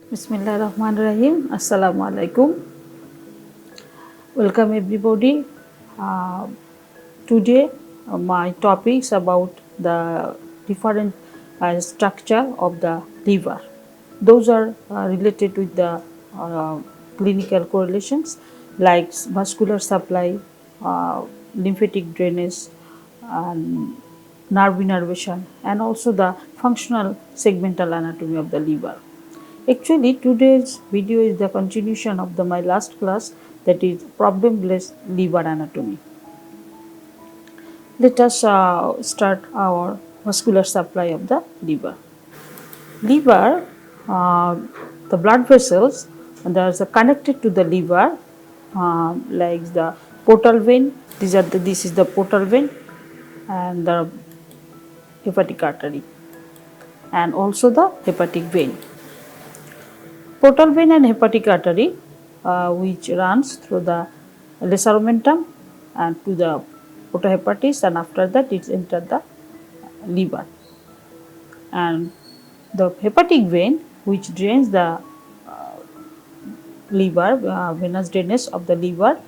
Bismillahirrahmanirrahim. Assalamu alaikum. Welcome everybody. Uh, Today my topics about the different structure of the liver. Those are related with the clinical correlations like vascular supply, lymphatic drainage, and nerve innervation, and also the functional segmental anatomy of the liver. Actually, today's video is the continuation of my last class, that is problem-based liver anatomy. Let us start our vascular supply of the liver. Liver, the blood vessels that are connected to the liver, like the portal vein. This is the portal vein and the hepatic artery, and also the hepatic vein. Portal vein and hepatic artery, which runs through the lesser omentum and to the portohepatis, and after that it enters the liver. And the hepatic vein, which drains the liver, venous drainage of the liver,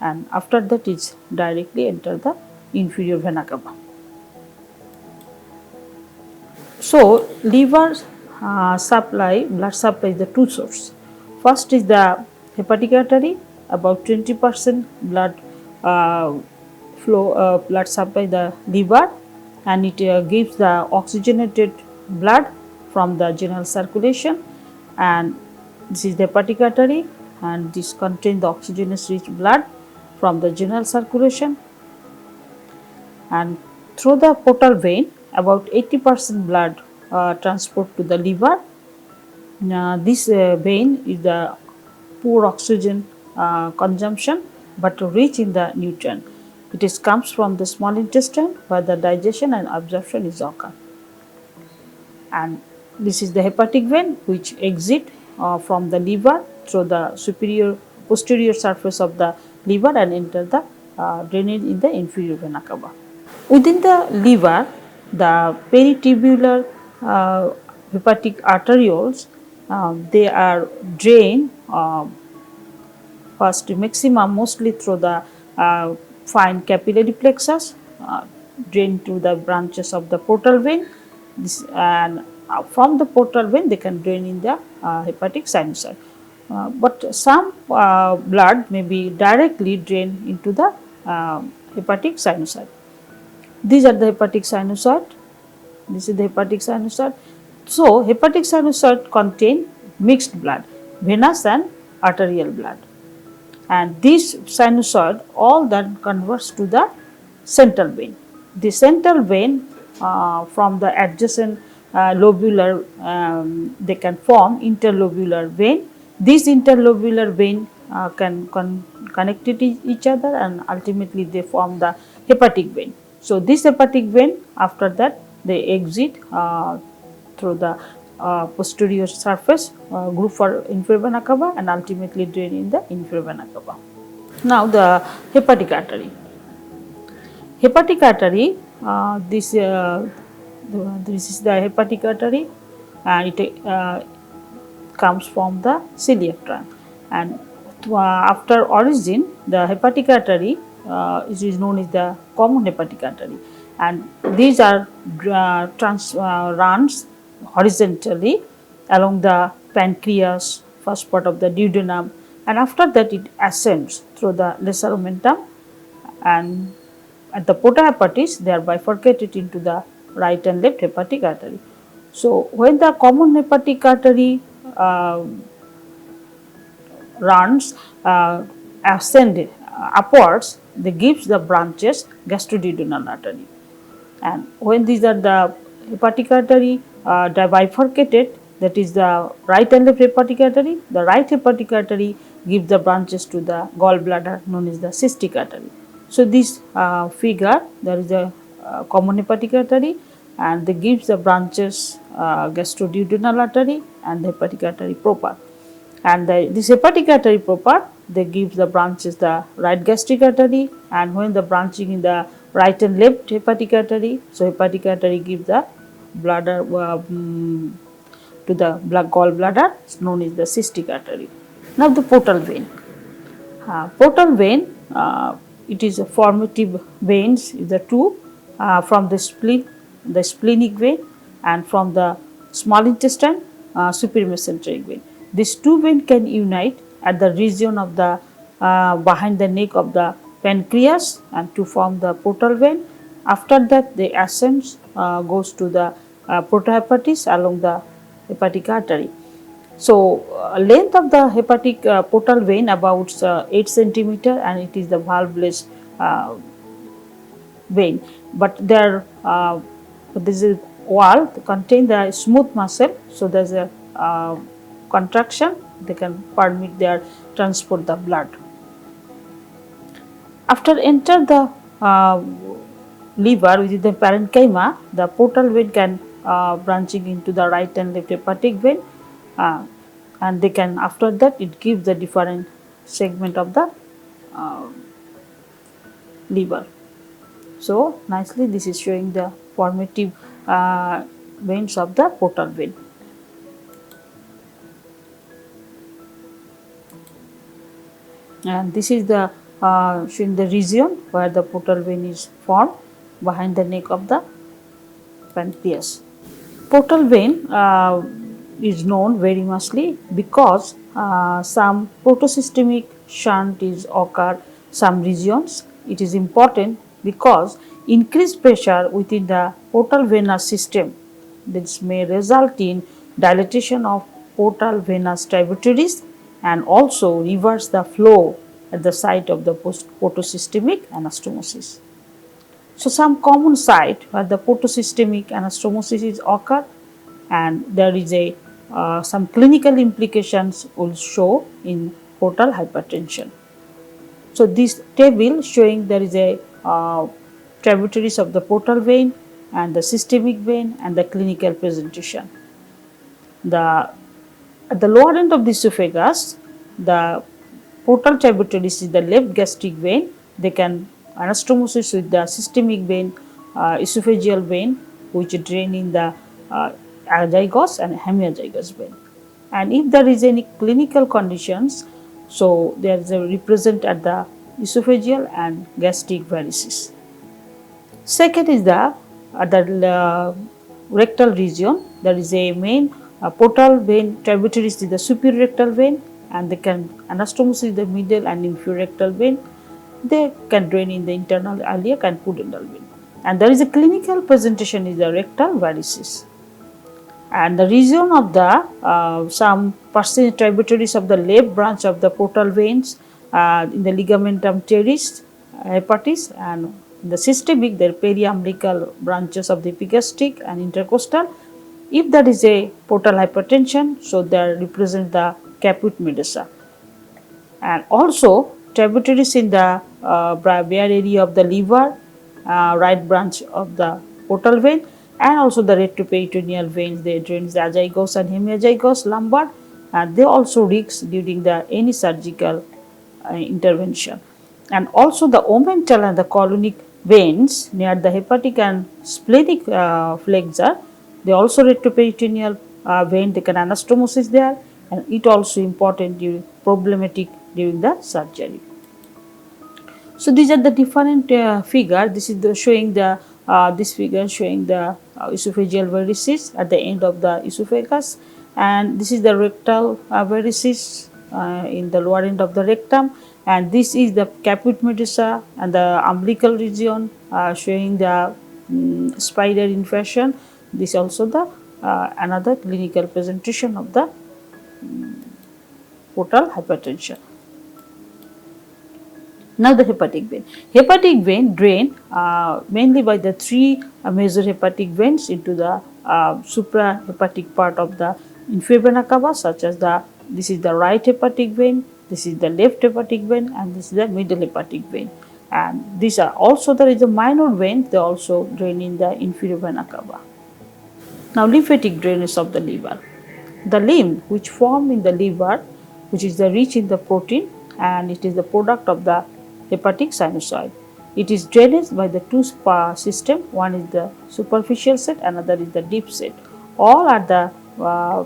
and after that it directly enter the inferior vena cava. So, liver supply, blood supply is the two source. First is the hepatic artery, about 20% blood blood supply the liver, and it gives the oxygenated blood from the general circulation, and this is the hepatic artery, and this contains the oxygenous rich blood from the general circulation, and through the portal vein about 80% blood transport to the liver. This vein is the poor oxygen consumption but rich in the nutrient. It comes from the small intestine where the digestion and absorption is occur. And this is the hepatic vein, which exit from the liver through the posterior surface of the liver and enter the drainage in the inferior vena cava. Within the liver, the peritubular hepatic arterioles, they are drained first maximum mostly through the fine capillary plexus, drained to the branches of the portal vein. And from the portal vein they can drain in the hepatic sinusoid. But some blood may be directly drained into the hepatic sinusoid. These are the hepatic sinusoid. This is the hepatic sinusoid. So, hepatic sinusoid contain mixed blood, venous and arterial blood. And this sinusoid all that converts to the central vein. The central vein from the adjacent lobular, they can form interlobular vein. This interlobular vein can connect to each other, and ultimately they form the hepatic vein. So, this hepatic vein, after that they exit through the posterior surface group for inferior vena cava and ultimately drain in the inferior vena cava. Now, the hepatic artery. Hepatic artery, this is the hepatic artery, and it comes from the celiac trunk, and after origin the hepatic artery is known as the common hepatic artery, and these are runs horizontally along the pancreas, first part of the duodenum, and after that it ascends through the lesser omentum, and at the portohepatis they are bifurcated into the right and left hepatic artery. So, when the common hepatic artery runs ascend upwards, they gives the branches gastroduodenal artery, and when these are the hepatic artery bifurcated, that is the right and left hepatic artery, the right hepatic artery gives the branches to the gallbladder known as the cystic artery. So, this figure, there is a common hepatic artery, and they gives the branches gastroduodenal artery and the hepatic artery proper, and this hepatic artery proper, they give the branches the right gastric artery, and when the branching in the right and left hepatic artery, so hepatic artery give the bladder to the gallbladder is known as the cystic artery. Now the portal vein. Portal vein, it is a formative veins is the two from the spleen, the splenic vein, and from the small intestine, supramesenteric vein. These two veins can unite at the region of the behind the neck of the pancreas and to form the portal vein. After that, the ascends goes to the protohepatis along the hepatic artery. So, length of the hepatic portal vein about 8 centimeter, and it is the valveless vein. But there, this is wall contain the smooth muscle. So, there is a contraction. They can permit their transport the blood. After enter the liver, which is the parenchyma, the portal vein can branching into the right and left hepatic vein, and they can after that it gives the different segment of the liver. So nicely this is showing the formative veins of the portal vein. And this is the showing the region where the portal vein is formed behind the neck of the pancreas. Portal vein is known very muchly because some protosystemic shunt is occur some regions. It is important because increased pressure within the portal venous system, this may result in dilatation of portal venous tributaries and also reverse the flow at the site of the portosystemic anastomosis. So, some common site where the portosystemic anastomosis is occur, and there is a some clinical implications will show in portal hypertension. So, this table showing there is a tributaries of the portal vein and the systemic vein and the clinical presentation. At the lower end of the esophagus, the portal tributaries is the left gastric vein. They can anastomosis with the systemic vein, esophageal vein, which drain in the azygos and hemiazygos vein. And if there is any clinical conditions, so there is a represent at the esophageal and gastric varices. Second is the rectal region. There is a main portal vein tributaries to the superior rectal vein, and they can anastomosis the middle and inferior rectal vein. They can drain in the internal iliac and pudendal vein. And there is a clinical presentation is the rectal varices. And the region of the some percent tributaries of the left branch of the portal veins in the ligamentum teres, hepatis, and in the systemic the periumbilical branches of the epigastric and intercostal. If there is a portal hypertension, so they represent the caput medusa. And also tributaries in the bare area of the liver, right branch of the portal vein, and also the retroperitoneal veins, they drain the azygos and hemiazygos lumbar, and they also risk during the any surgical intervention. And also the omental and the colonic veins near the hepatic and splenic flexure, they also retroperitoneal vein, they can anastomosis there, and it also important during problematic during the surgery. So these are the different figure. This is the showing the this figure showing the esophageal varices at the end of the esophagus, and this is the rectal varices in the lower end of the rectum, and this is the caput medusa and the umbilical region showing the spider invasion. This is also the another clinical presentation of the portal hypertension. Now the hepatic vein. Hepatic vein drain mainly by the three major hepatic veins into the suprahepatic part of the inferior vena cava, such as this is the right hepatic vein, this is the left hepatic vein, and this is the middle hepatic vein. And these are also there is a minor vein, they also drain in the inferior vena cava. Now lymphatic drainage of the liver. The lymph which form in the liver, which is the rich in the protein, and it is the product of the hepatic sinusoid. It is drained by the two system. One is the superficial set, another is the deep set. All are the uh,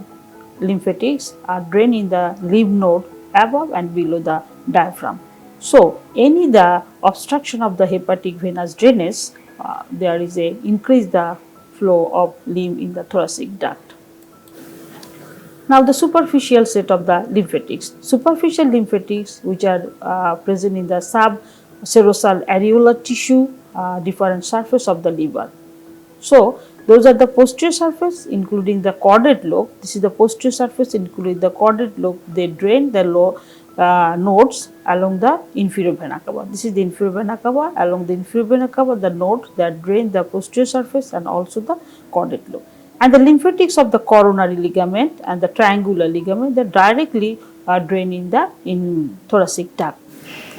lymphatics are drained in the lymph node above and below the diaphragm. So, any the obstruction of the hepatic venous drainage, there is a increase the flow of lymph in the thoracic duct. Now, the superficial set of the lymphatics. Superficial lymphatics, which are present in the subserosal areolar tissue, different surface of the liver. So, those are the posterior surface including the caudate lobe. This is the posterior surface including the caudate lobe. They drain the nodes along the inferior vena cava. This is the inferior vena cava. Along the inferior vena cava, the nodes that drain the posterior surface and also the caudate lobe. And the lymphatics of the coronary ligament and the triangular ligament, they directly drain in the thoracic duct.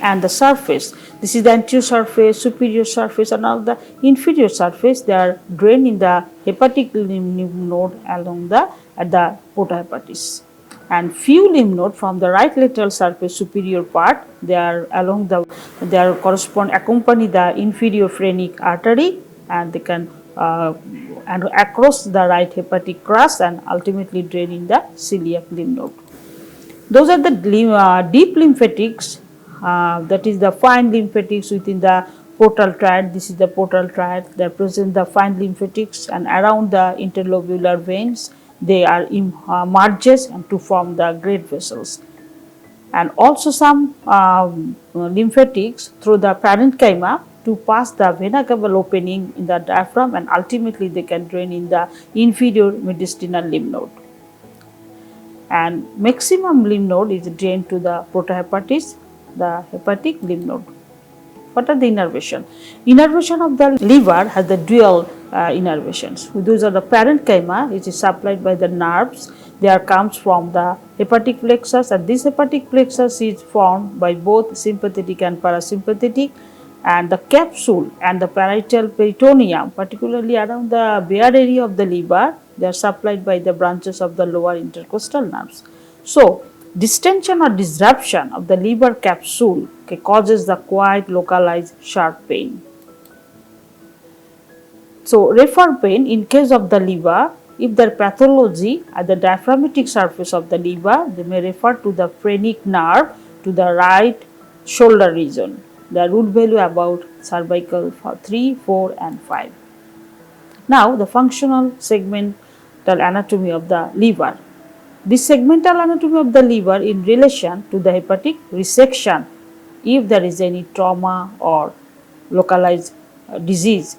And the surface, this is the anterior surface, superior surface and all the inferior surface, they are drained in the hepatic lymph node along the at the porta hepatis. And few lymph node from the right lateral surface superior part, they are along the, they are accompany the inferior phrenic artery, and they can and across the right hepatic crust and ultimately drain in the celiac lymph node. Those are the deep lymphatics, that is the fine lymphatics within the portal triad. This is the portal triad. They present the fine lymphatics, and around the interlobular veins they are merges and to form the great vessels. And also some lymphatics through the parenchyma to pass the vena cava opening in the diaphragm, and ultimately they can drain in the inferior mediastinal lymph node. And maximum lymph node is drained to the porta hepatis, the hepatic lymph node. What are the innervation? Innervation of the liver has the dual innervations. Those are the parenchyma, which is supplied by the nerves. There comes from the hepatic plexus, and this hepatic plexus is formed by both sympathetic and parasympathetic. And the capsule and the parietal peritoneum, particularly around the bare area of the liver, they are supplied by the branches of the lower intercostal nerves. So, distension or disruption of the liver capsule causes the quite localized sharp pain. So, refer pain in case of the liver, if their pathology at the diaphragmatic surface of the liver, they may refer to the phrenic nerve to the right shoulder region. The root value about cervical 3, 4 and 5. Now, the functional segmental anatomy of the liver. This segmental anatomy of the liver in relation to the hepatic resection, if there is any trauma or localized disease.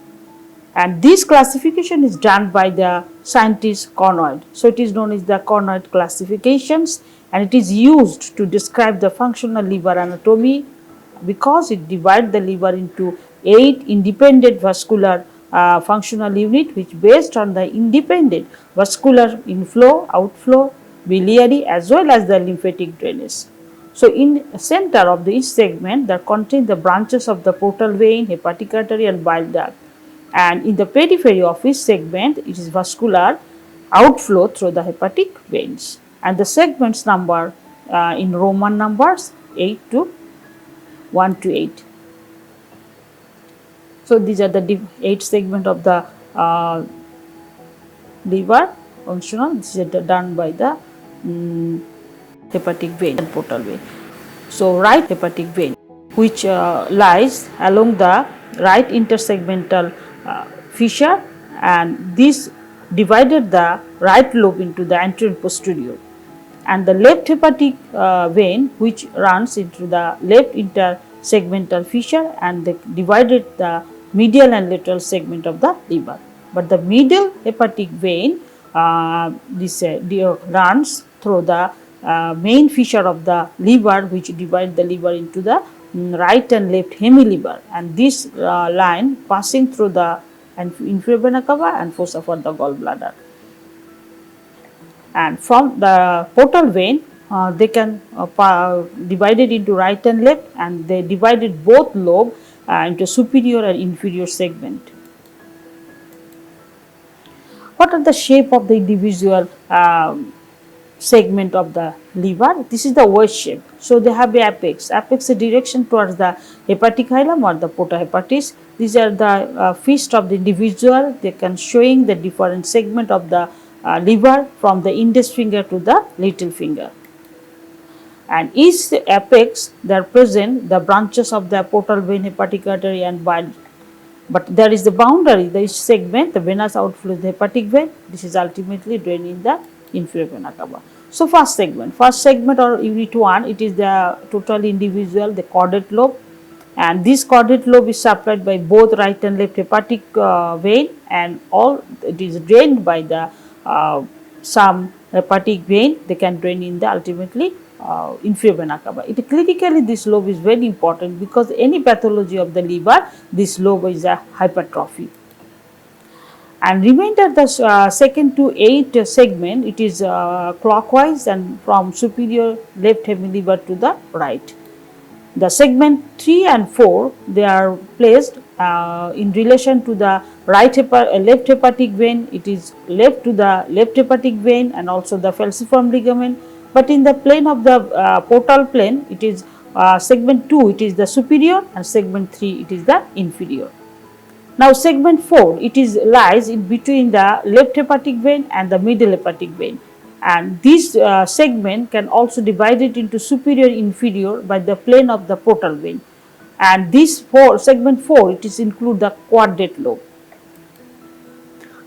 And this classification is done by the scientist Connoid. So, it is known as the Connoid classifications, and it is used to describe the functional liver anatomy because it divides the liver into 8 independent vascular functional unit, which based on the independent vascular inflow, outflow, biliary as well as the lymphatic drainage. So, in the center of each segment there contain the branches of the portal vein, hepatic artery and bile duct, and in the periphery of each segment it is vascular outflow through the hepatic veins, and the segments number in Roman numbers 1 to 8. So, these are the 8 segment of the liver functional. This is done by the hepatic vein and portal vein. So, right hepatic vein, which lies along the right intersegmental fissure, and this divided the right lobe into the anterior and posterior, and the left hepatic vein which runs into the left intersegmental fissure, and they divided the medial and lateral segment of the liver. But the medial hepatic vein runs through the main fissure of the liver, which divide the liver into the right and left hemiliver, and this line passing through the inferior vena cava and fossa for the gallbladder. And from the portal vein they can divided into right and left, and they divided both lobe into superior and inferior segment. What are the shape of the individual segment of the liver? This is the wedge shape. So, they have the apex. Apex is direction towards the hepatic hilum or the porta hepatis. These are the fist of the individual. They can showing the different segment of the liver from the index finger to the little finger. And each apex there are present the branches of the portal vein, hepatic artery and bile. But there is the boundary, the each segment, the venous outflow is the hepatic vein. This is ultimately drained in the inferior vena cava. So first segment or unit 1, it is the totally individual, the caudate lobe, and this caudate lobe is supplied by both right and left hepatic vein, and all it is drained by the some hepatic vein. They can drain in the ultimately inferior vena cava. It clinically this lobe is very important because any pathology of the liver, this lobe is a hypertrophy. And remainder the second to 8 segment, it is clockwise and from superior left hemiliver to the right. The segment 3 and 4, they are placed in relation to the left hepatic vein. It is left to the left hepatic vein and also the falciform ligament. But in the plane of the portal plane, it is segment 2, it is the superior, and segment 3, it is the inferior. Now segment 4, it is lies in between the left hepatic vein and the middle hepatic vein, and this segment can also divide it into superior inferior by the plane of the portal vein, and this segment 4, it is include the quadrate lobe.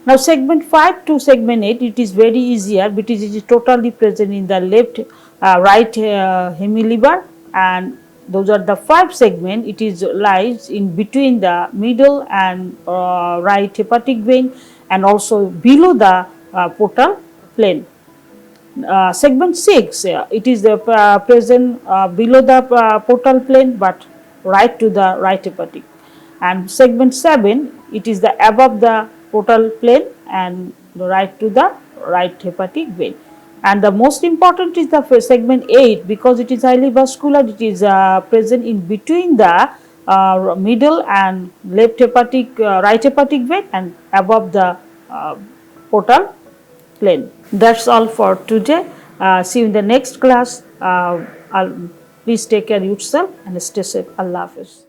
Now segment 5 to segment 8, it is very easier because it is totally present in the left right hemiliver, and those are the 5 segment. It is lies in between the middle and right hepatic vein and also below the portal plane. Segment 6, it is present below the portal plane but right to the right hepatic, and segment 7, it is the above the portal plane and right to the right hepatic vein. And the most important is the segment 8 because it is highly vascular. It is present in between the middle and left hepatic right hepatic vein and above the portal plane. That's all for today. See you in the next class. Please take care of yourself and stay safe. Allah Hafiz.